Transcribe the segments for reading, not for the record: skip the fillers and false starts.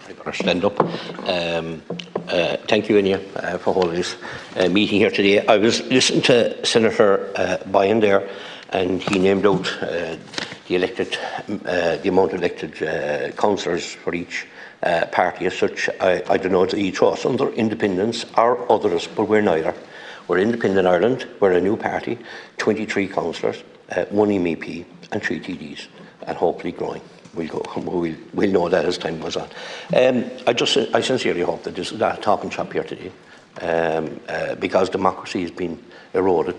I better stand up. Thank you, Inia, for holding this meeting here today. I was listening to Senator Byrne there, and he named out the amount of elected councillors for each party as such. I don't know if he throws us under independence or others, but we're neither. We're Independent Ireland, we're a new party, 23 councillors, 1 MEP and 3 TDs, and hopefully growing. We'll know that as time goes on. I sincerely hope that this is not a talking shop here today, because democracy has been eroded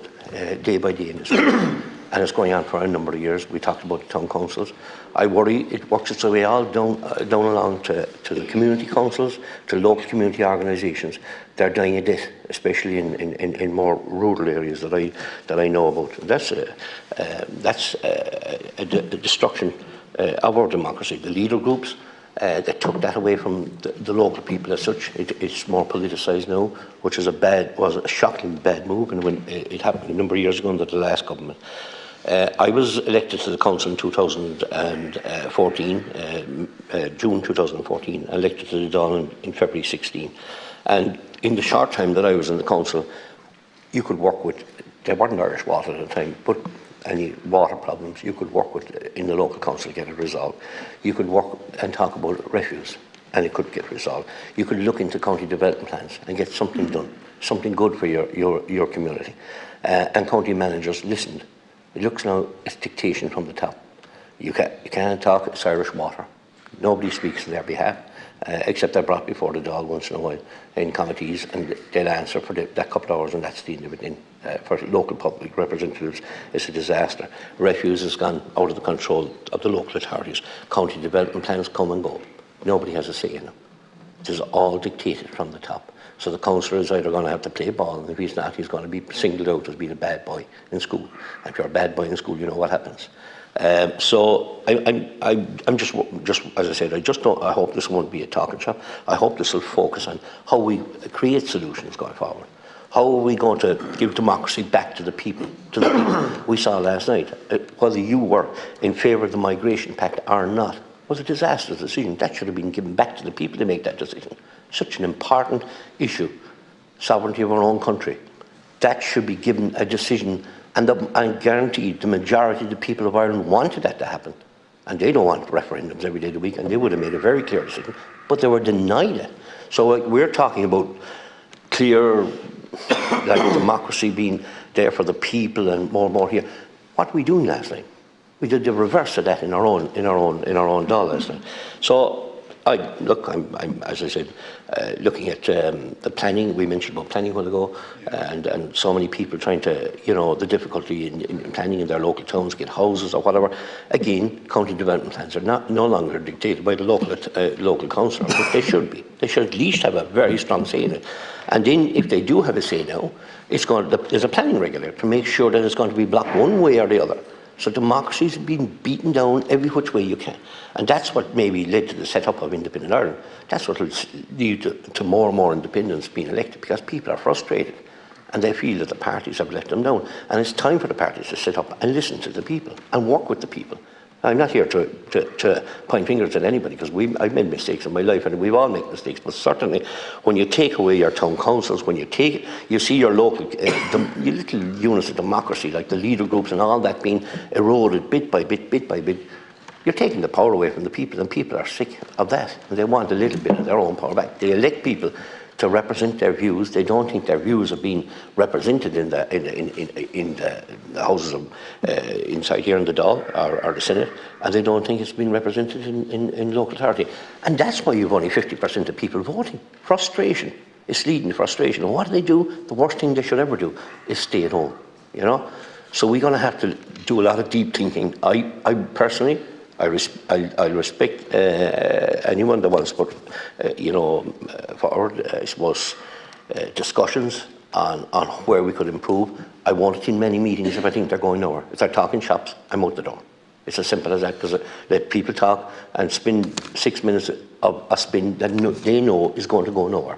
day by day in this country, and it's going on for a number of years. We talked about the town councils. I worry it works its way all down along to the community councils, to local community organisations. They're dying a death, especially in more rural areas that I know about. That's a destruction of our democracy. The leader groups that took that away from the local people as such. It's more politicised now, which was a shockingly bad move, and when it happened a number of years ago under the last government. I was elected to the council in 2014, June 2014, elected to the Dáil in February 16. And in the short time that I was in the council, you could work with, there weren't Irish Water at the time, but any water problems you could work with in the local council to get it resolved. You could work and talk about refuse, and it could get resolved. You could look into county development plans and get something done, something good for your community. And county managers listened. It looks now it's dictation from the top. You can't talk, it's Irish Water. Nobody speaks on their behalf, except they're brought before the Dáil once in a while in committees, and they'll answer for that couple of hours, and that's the end of it. For local public representatives, it's a disaster. Refuse has gone out of the control of the local authorities. County development plans come and go. Nobody has a say in them. It is all dictated from the top. So the councillor is either going to have to play ball, and if he's not, he's going to be singled out as being a bad boy in school. And if you're a bad boy in school, you know what happens. So I'm just as I said, I hope this won't be a talking shop. I hope this will focus on how we create solutions going forward. How are we going to give democracy back to the people? We saw last night, whether you were in favour of the Migration Pact or not, was a disastrous decision. That should have been given back to the people to make that decision. Such an important issue, sovereignty of our own country. That should be given a decision, and guaranteed the majority of the people of Ireland wanted that to happen. And they don't want referendums every day of the week, and they would have made a very clear decision, but they were denied it. So we're talking about clear, like democracy being there for the people and more here. What were we doing last night? We did the reverse of that in our own Dáil last night. So I'm as I said, looking at the planning. We mentioned about planning a while ago, and so many people trying to, the difficulty in planning in their local towns, get houses or whatever. Again, county development plans are no longer dictated by the local councillor, but they should be. They should at least have a very strong say in it. And then, if they do have a say now, there's a planning regulator to make sure that it's going to be blocked one way or the other. So democracy is being beaten down every which way you can. And that's what maybe led to the set-up of Independent Ireland. That's what will lead to more and more independents being elected, because people are frustrated and they feel that the parties have let them down. And it's time for the parties to sit up and listen to the people and work with the people. I'm not here to point fingers at anybody, because I've made mistakes in my life, and we've all made mistakes. But certainly, when you take away your town councils, when you see your local, your little units of democracy, like the leader groups and all that, being eroded bit by bit, you're taking the power away from the people, and people are sick of that, and they want a little bit of their own power back. They elect people to represent their views. They don't think their views are being represented in the houses of, inside here in the Dáil or the Senate, and they don't think it's being represented in local authority. And that's why you've only 50% of people voting. Frustration. It's leading to frustration. And what do? The worst thing they should ever do is stay at home. So we're going to have to do a lot of deep thinking. I personally, I respect anyone that wants to put forward, I suppose, discussions on where we could improve. I won't attend many meetings if I think they're going nowhere. If they're talking shops, I'm out the door. It's as simple as that, because let people talk and spend 6 minutes of a spin that they know is going to go nowhere.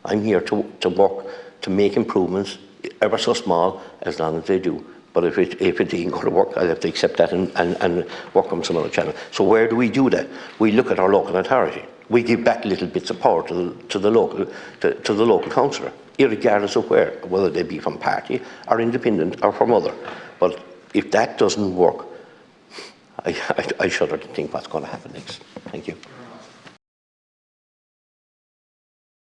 I'm here to work to make improvements, ever so small, as long as they do. But if it ain't going to work, I'll have to accept that and work on some other channel. So where do we do that? We look at our local authority. we give back little bits of power to the local councillor, irregardless of whether they be from party or independent or from other. But if that doesn't work, I shudder to think what's going to happen next. Thank you.